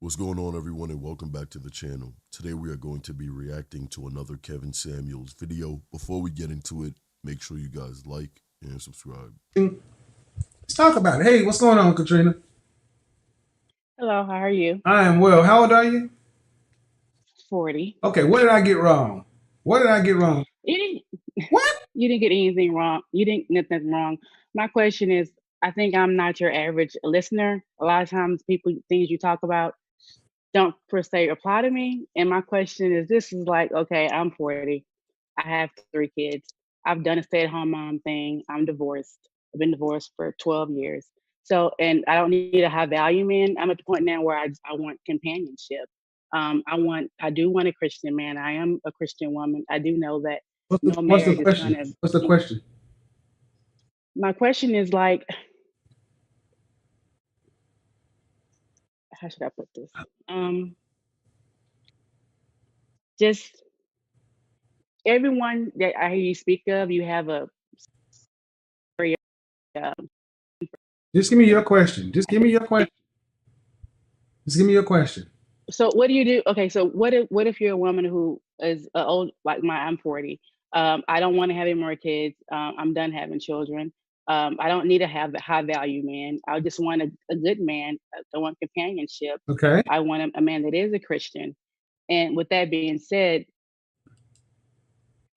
What's going on, everyone, and welcome back to the channel. Today we are going to be reacting to another Kevin Samuels video. Before we get into it, make sure you guys like and subscribe. Let's talk about it. Hey, what's going on, Katrina? Hello, how are you? I am well. How old are you? 40. Okay, what did I get wrong? What did I get wrong? You didn't What? you didn't get anything wrong. You didn't get nothing wrong. My question is, I think I'm not your average listener. A lot of times people things you talk about don't per se apply to me. And my question is this is like, okay, I'm 40. I have 3 kids. I've done a stay-at-home mom thing. I'm divorced. I've been divorced for 12 years. So, and I don't need a high value man. I'm at the point now where I want companionship. I do want a Christian man. I am a Christian woman. I do know that no What's the marriage is question? kind of, What's the question? my question is like, how should I put this? Um, just everyone that I hear you speak of, you have a very, um, Just give me your question. Just give me your question. Just give me your question. so what do you do? Okay, so what if you're a woman who is old like I'm 40. I don't want to have any more kids. I'm done having children. I don't need to have a high value man. I just want a good man. I want companionship. Okay. I want a man that is a Christian. And with that being said,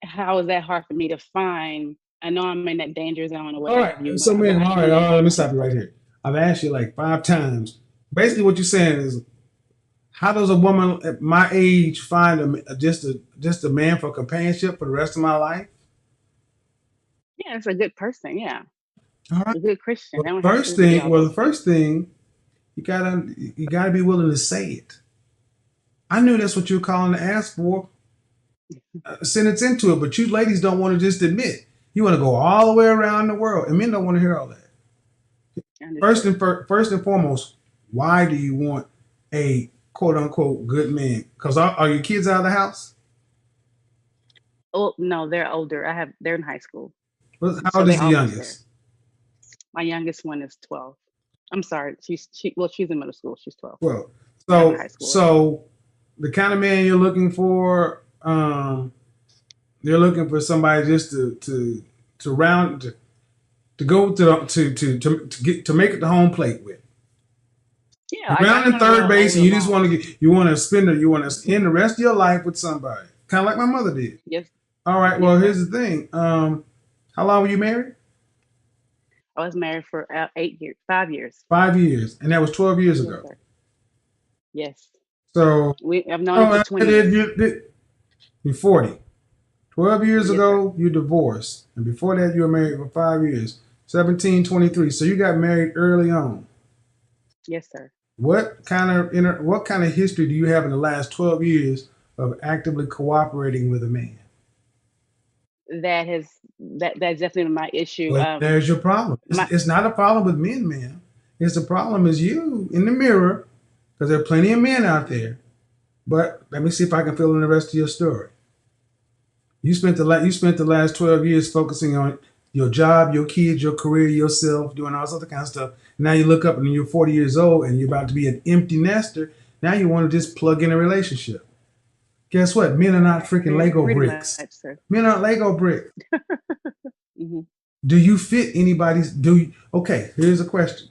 how is that hard for me to find? I know I'm in that danger zone or what All have right. you, So, but man, I all am right, in all that right. Let me danger stop you right zone. here. I've asked you like 5 times. Basically, what you're saying is, how does a woman at my age find just a man for companionship for the rest of my life? Yeah, it's a good person. Yeah, All right. a good Christian. Well, They don't have first to be thing. all Well, the those things. first thing you gotta be willing to say it. I knew that's what you were calling to ask for. Sentence into it, but you ladies don't want to just admit. You want to go all the way around the world, and men don't want to hear all that. Understood. First and foremost, why do you want a quote unquote good man? Because are your kids out of the house? Oh no, they're older. They're in high school, How so old they're is the almost there. youngest? My youngest one is 12. I'm sorry, she's in middle school. She's 12. Well, I have a high so schooler. so the kind of man you're looking for, they're looking for somebody just to round to go to get to make it the home plate with. Yeah, You're I rounding want to third go base, older and you just want long. to get you want to spend the rest of your life with somebody, kind of like my mother did. Yes, All right. yes, Well, sir. here's the thing. How long were you married? I was married for 8 years, 5 years. 5 years, and that was 12 years Yes, ago. sir. Yes, So, I've known him for oh, 20 years. you're 40. 12 years Yes, sir. ago, you divorced, and before that, you were married for 5 years. 17, 23. So you got married early on. Yes, sir. What kind of history do you have in the last 12 years of actively cooperating with a man? That's definitely my issue. Well, there's your problem. It's, My it's not a problem with men, man. It's the problem is you in the mirror, because there are plenty of men out there. But let me see if I can fill in the rest of your story. You spent the last 12 years focusing on your job, your kids, your career, yourself, doing all this other kind of stuff. Now you look up and you're 40 years old and you're about to be an empty nester. Now you want to just plug in a relationship. Guess what? Men are not freaking Lego pretty bricks. much, sir. Men aren't Lego bricks. Hmm. Do you fit anybody's? Okay? Here's a question.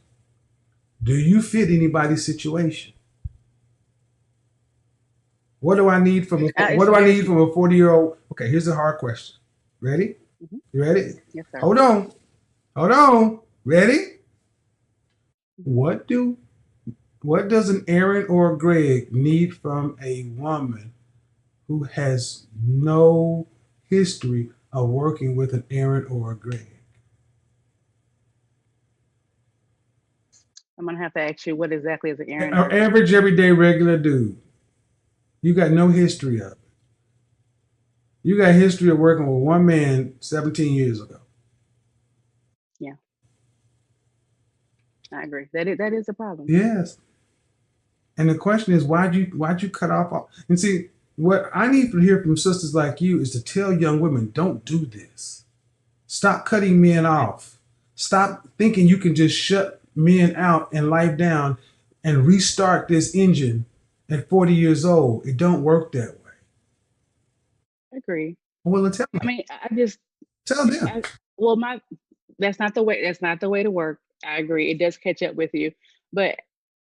Do you fit anybody's situation? What It's do I very. need from a 40-year-old? Okay, here's a hard question. Ready? Mhm. You ready? Yes, sir. Hold on. Hold on. Ready? What do what does an Aaron or a Greg need from a woman who has no history of working with an Aaron or a Greg? I'm gonna have to ask you what exactly is an An Aaron or a Greg? average, everyday, regular dude. You got no history of it. You got history of working with one man 17 years ago. Yeah, I agree. That is a problem. Yes. And the question is, why'd you cut off all, and see, what I need to hear from sisters like you is to tell young women, don't do this. Stop cutting men I off. Stop thinking you can just shut men out and life down and restart this engine at 40 years old. It don't work that way. Agree. Well, tell I them. mean, I just, Tell them. well, that's not the way. That's not the way to work. I agree. It does catch up with you, but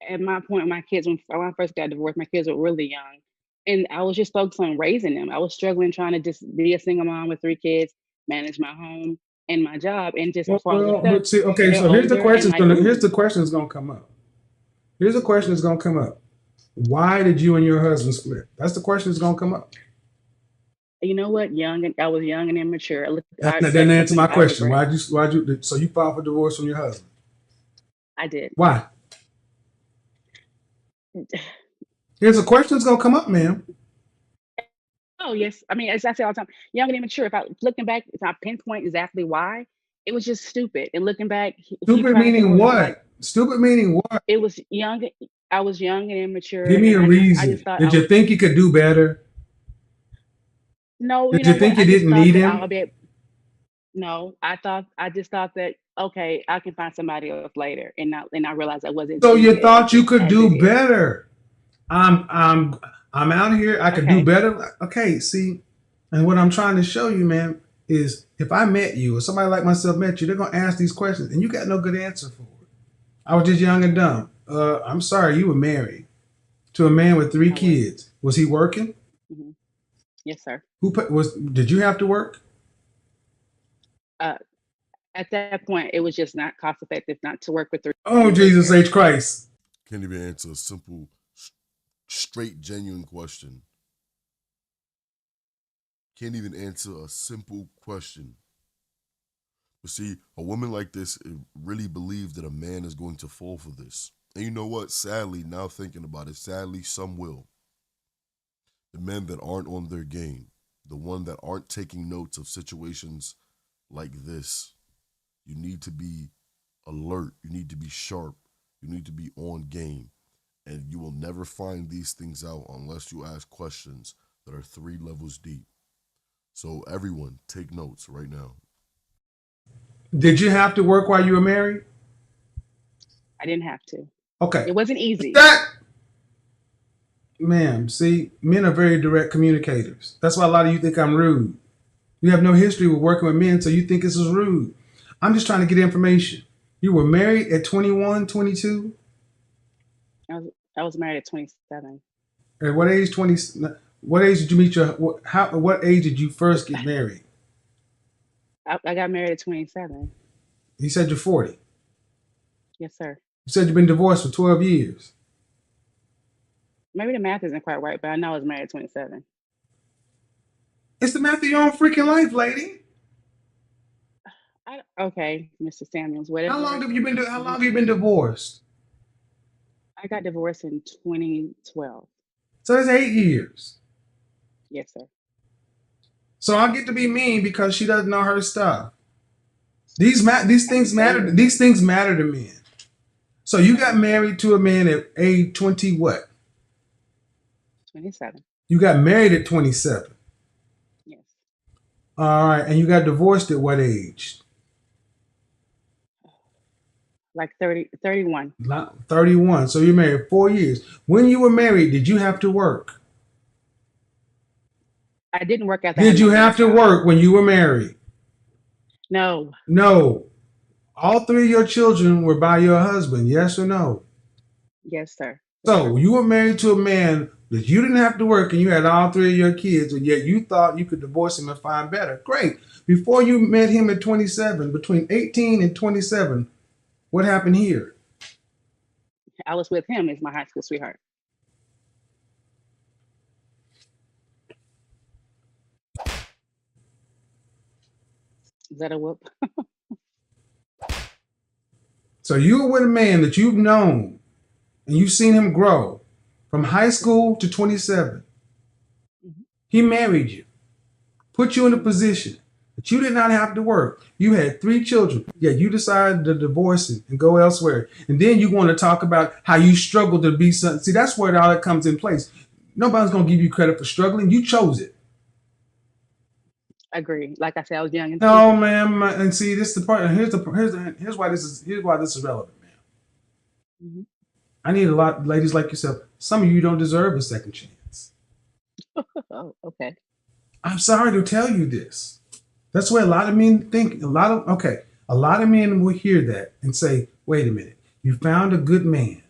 at my point, my kids when I first got divorced, my kids were really young, and I was just focused on raising them. I was struggling trying to just be a single mom with 3 kids, manage my home and my job, and just before I looked up, But see, okay, they're so here's the older and question. like, Here's ooh, the question that's gonna come up. Here's a question that's gonna come up. Why did you and your husband split? That's the question that's gonna come up. you know what? I was young and immature. I That that's didn't answer something my I question. regret. Why'd you so you filed for divorce from your husband? I did. Why? Here's a question that's gonna come up, ma'am. Oh yes, I mean, as I say all the time, young and immature. If I looking back, if I pinpoint exactly why, it was just stupid. And looking back, he Stupid tried to meaning work like what? Stupid meaning what? it was young. I was young and immature, Give me and a I just reason. thought I Did you would. think you could do better? No, you Did you know what? think you I just didn't thought need that I'll him? be. No, I just thought that okay, I can find somebody else later, and I realized I wasn't So too you good thought you could as it do is. better. I'm I'm I'm out here. I could do Okay. better. Okay, see, and what I'm trying to show you, man, is if I met you or somebody like myself met you, they're gonna ask these questions, and you got no good answer for it. I was just young and dumb. I'm sorry, you were married to a man with three I was. kids. Was he working? Hmm. Yes, sir. Was? Did you have to work? Uh, at that point, it was just not cost effective not to work with three Oh, in Jesus daycare. H. Christ. Can't even answer a simple, straight, genuine question. Can't even answer a simple question. But see, a woman like this really believes that a man is going to fall for this. And you know what? Sadly, now thinking about it, sadly, some will. The men that aren't on their game, the one that aren't taking notes of situations like this. You need to be alert. You need to be sharp. You need to be on game. And you will never find these things out unless you ask questions that are 3 levels deep. So everyone, take notes right now. Did you have to work while you were married? I didn't have to. Okay. It wasn't easy. That, ma'am, see, men are very direct communicators. That's why a lot of you think I'm rude. You have no history with working with men, so you think this is rude. I'm just trying to get information. You were married at 21, 22. I was married at 27. At what age? 20. What age did you meet your? What age did you first get married? I got married at 27. You said you're 40. Yes, sir. You said you've been divorced for 12 years. Maybe the math isn't quite right, but I know I was married at 27. It's the math of your own freaking life, lady. Okay, Mr. Samuels, How long whatever. have you been? How long You, have you been divorced? I got divorced in 2012. So that's 8 years. Yes, sir. So I get to be mean because she doesn't know her stuff. These I things understand matter. that. These things matter to men. So you got Okay, married to a man at age 20 what? 27. You got married at 27. Yes. All right. And you got divorced at what age? Like 30, 31. 31. So you married 4 years. When you were married, did you have to work? I didn't work after I had Did my you have last to job. work when you were married? No. No. All three of your children were by your husband, yes or no? Yes, sir. Yes, So sir. you were married to a man that you didn't have to work and you had all three of your kids, and yet you thought you could divorce him and find better. Great. Before you met him at 27, between 18 and 27, what happened here? I was with him as my high school sweetheart. Is that a whoop? So you were with a man that you've known and you've seen him grow from high school to 27. Hmm. He married you, put you in a Hmm. position that you did not have to work. You had three children, yet you decided to divorce him and go elsewhere. And then you want to talk about how you struggled to be something. See, that's where all that comes in place. Nobody's going to give you credit for struggling. You chose it. Agree. Like I said, I was young and No, stupid. man. And see, this is the part. Here's why this is relevant, man. Hmm. I need a lot, ladies like yourself. Some of you don't deserve a second chance. Oh, okay. I'm sorry to tell you this. That's where a lot of men think. A lot of men will hear that and say, "Wait a minute. You found a good man.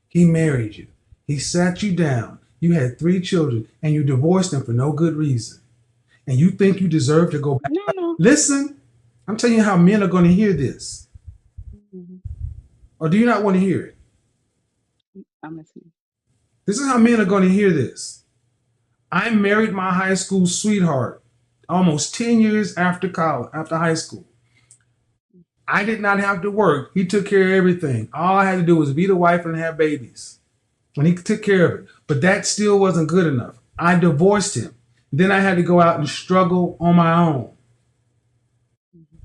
He married you. He sat you down. You had 3 children, and you divorced him for no good reason. And you think you deserve to go back." No, no. Listen, I'm telling you how men are going to hear this. Mhm. Or do you not want to hear it? I'm listening. This is how men are going to hear this. I married my high school sweetheart almost 10 years after college, after high school. I did not have to work. He took care of everything. All I had to do was be the wife and have babies. And he took care of it. But that still wasn't good enough. I divorced him. Then I had to go out and struggle on my own. Mhm.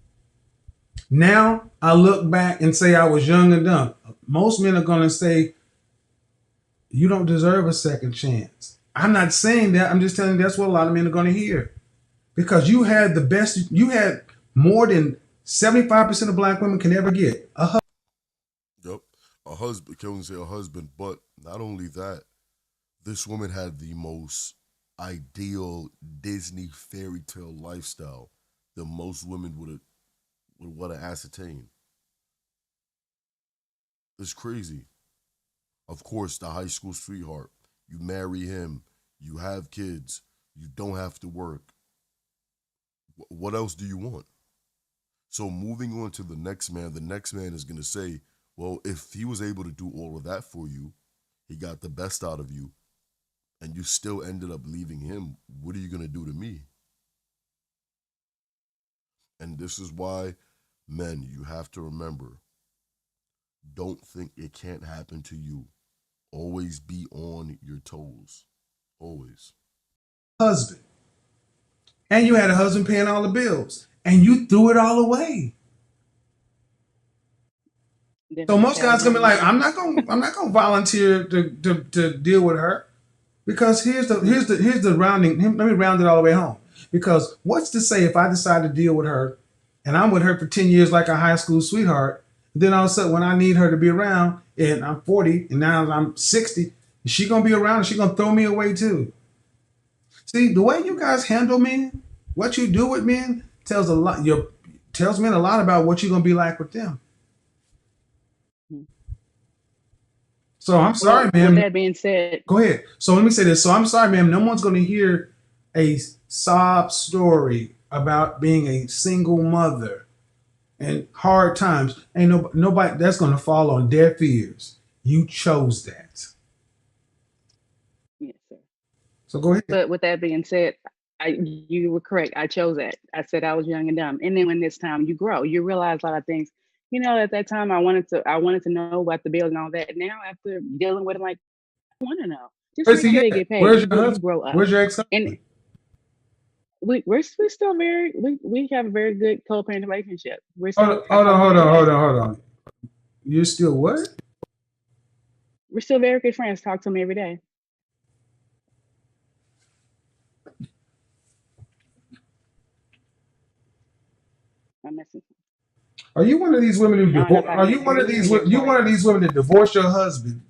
Now I look back and say I was young and dumb. Most men are going to say, you don't deserve a second chance. I'm not saying that. I'm just telling you that's what a lot of men are going to hear. Because you had the best, you had more than 75% of black women can ever get. Yep. A husband, can we say a husband, but not only that, this woman had the most ideal Disney fairy tale lifestyle that most women would want to ascertain. It's crazy. Of course, the high school sweetheart. You marry him, you have kids, you don't have to work. What else do you want? So moving on to the next man is gonna say, well, if he was able to do all of that for you, he got the best out of you, and you still ended up leaving him, what are you gonna do to me? And this is why, men, you have to remember, don't think it can't happen to you. Always be on your toes. Always. Husband. And you had a husband paying all the bills. And you threw it all away. So Didn't most tell guys gonna be him like, no. I'm not gonna volunteer to deal with her. Because here's the rounding. Let me round it all the way home. Because what's to say if I decide to deal with her, and I'm with her for 10 years like a high school sweetheart, then all of a sudden when I need her to be around, and I'm 40, and now I'm 60, is she gonna be around? And she gonna throw me away too? See, the way you guys handle men, what you do with men, tells a lot. Your tells men a lot about what you're gonna be like with them. Mhm. So I'm sorry, Well, with man. that being said, Go ahead. So let me say this. So I'm sorry, ma'am. No one's going to hear a sob story about being a single mother and hard times. Ain't nobody that's going to fall on deaf ears. You chose that. yes, sir. So go ahead. But with that being said, you were correct. I chose that. I said I was young and dumb. And then when this time you grow, you realize a lot of things. At that time I wanted to know about the bills and all that. Now after dealing with it, like I want to know. Just Where's make he sure they at? get paid. Where's You your you husband? grow up. Where's your And ex-husband? we're still very we have a very good co-parent relationship. We're Hold still on, I hold on, talk to him hold every on, hold day. on, hold on. You're still what? We're still very good friends. Talk to him every day. I'm missing. Are you one of these women who No, divorce? I Are can't you one hear of you and these? you're You one quiet. of these women that divorce your husband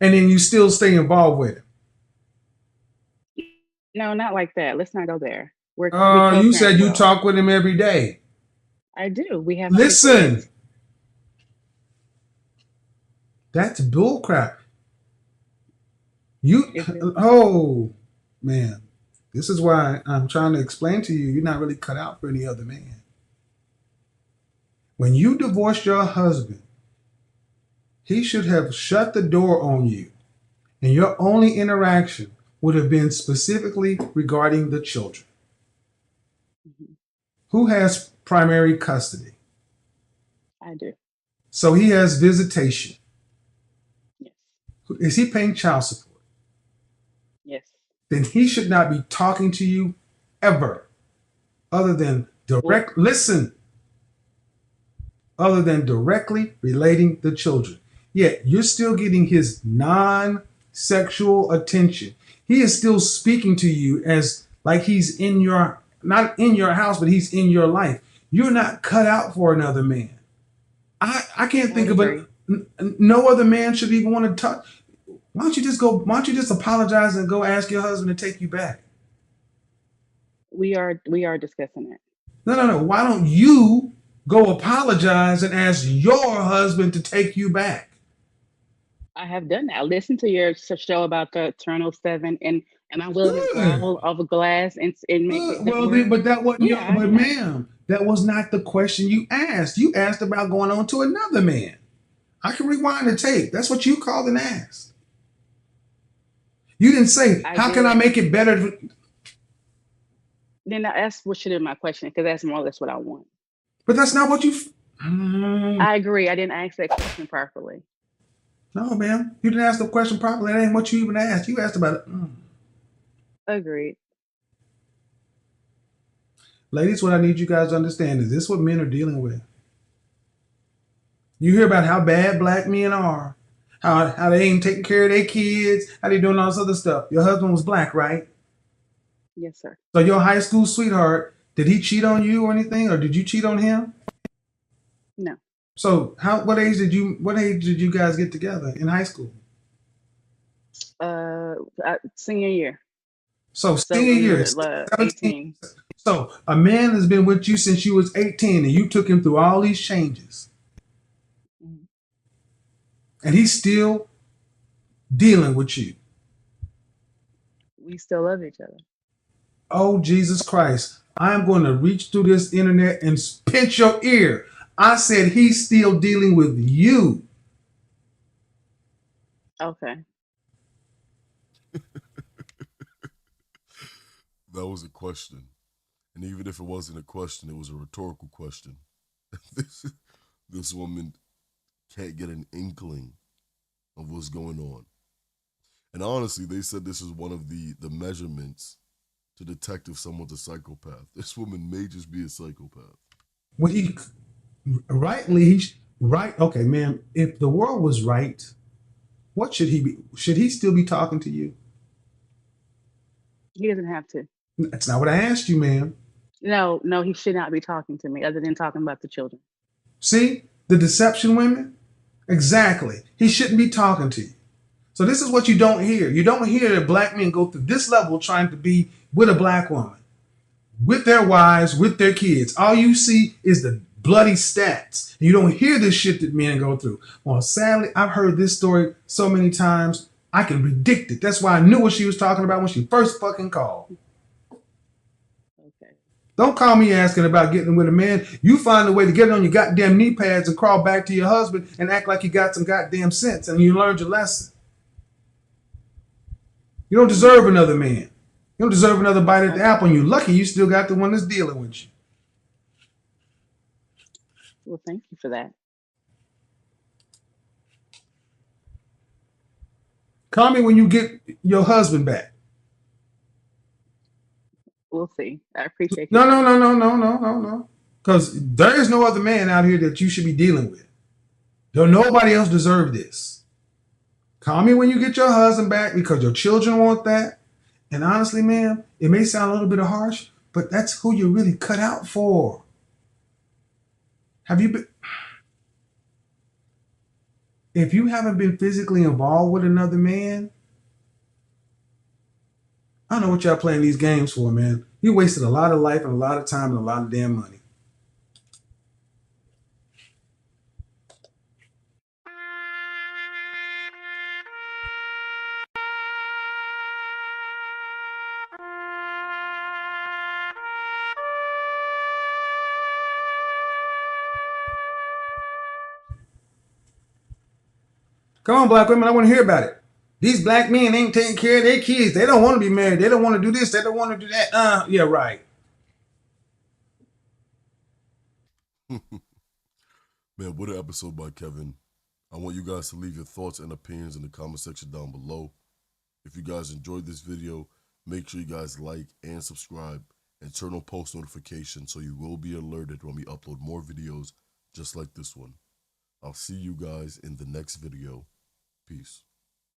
and then you still stay involved with him? No, not like that. Let's not go there. We You co-parent said you well. talk with him every day. I do. We have 2 kids. Listen, that's bullcrap. You, Is it? oh man, this is why I'm trying to explain to you. You're not really cut out for any other man. When you divorced your husband, he should have shut the door on you, and your only interaction would have been specifically regarding the children. Mhm. Who has primary custody? I do. So he has visitation. Yes. Is he paying child support? Yes. Then he should not be talking to you ever, other than Well, direct. Listen, other than directly relating the children. Yet you're still getting his non sexual attention. He is still speaking to you as like he's in your, not in your house, but he's in your life. You're not cut out for another man. I can't I would think of an agree. No other man should even want to talk. Why don't you just go? Why don't you just apologize and go ask your husband to take you back? We are discussing it. No. Why don't you go apologize and ask your husband to take you back? I have done that. I listened to your show about the Eternal Seven, and I'm willing to Good. grovel over glass and make Good. it that Well, work. but that wasn't your. Yeah, But yeah, ma'am, that was not the question you asked. You asked about going on to another man. I can rewind the tape. That's what you called and asked. You didn't say, I "How can I did. make it better?" Then that's what should have been my question because that's more or less what I want. But that's not what you. Mm, I agree. I didn't ask that question properly. no, ma'am. You didn't ask the question properly. That ain't what you even asked. You asked about it. Agreed. Ladies, what I need you guys to understand is this: what men are dealing with. You hear about how bad black men are, how they ain't taking care of their kids, how they doing all this other stuff. Your husband was black, right? Yes, sir. So your high school sweetheart, did he cheat on you or anything, or did you cheat on him? No. So what age did you guys get together in high school? Uh, Senior year. So So senior we year, were 17. 18. So a man has been with you since you was 18 and you took him through all these changes. Mhm. And he's still dealing with you. We still love each other. Oh, Jesus Christ. I'm going to reach through this internet and pinch your ear. I said he's still dealing with you. Okay. That was a question. And even if it wasn't a question, it was a rhetorical question. this, this woman can't get an inkling of what's going on. And honestly, they said this is one of the measurements to detect if someone's a psychopath. This woman may just be a psychopath. When he rightly, right. Okay, man, if the world was right, what should he be? Should he still be talking to you? He doesn't have to. That's not what I asked you, ma'am. No, no, he should not be talking to me other than talking about the children. See the deception, women? Exactly. He shouldn't be talking to you. So this is what you don't hear. You don't hear that black men go through this level trying to be with a black woman, with their wives, with their kids. All you see is the bloody stats. You don't hear this shit that men go through. Well, sadly, I've heard this story so many times, I can predict it. That's why I knew what she was talking about when she first fucking called. Okay. Don't call me asking about getting with a man. You find a way to get on your goddamn knee pads and crawl back to your husband and act like you got some goddamn sense and you learned your lesson. You don't deserve another man. You don't deserve another bite at the Okay. apple. And you're lucky you still got the one that's dealing with you. Well, thank you for that. Call me when you get your husband back. We'll see. I appreciate your No, no, time. no, no, no, no, no, no. Because there is no other man out here that you should be dealing with. Don't nobody else deserve this. Call me when you get your husband back because your children want that. And honestly, ma'am, it may sound a little bit harsh, but that's who you're really cut out for. Have you been? If you haven't been physically involved with another man, I don't know what y'all playing these games for, man. You wasted a lot of life and a lot of time and a lot of damn money. Come on, black women, I want to hear about it. These black men ain't taking care of their kids. They don't want to be married. They don't want to do this. They don't want to do that. Yeah, right. Man, what an episode by Kevin. I want you guys to leave your thoughts and opinions in the comment section down below. If you guys enjoyed this video, make sure you guys like and subscribe and turn on post notifications so you will be alerted when we upload more videos just like this one. I'll see you guys in the next video. Peace.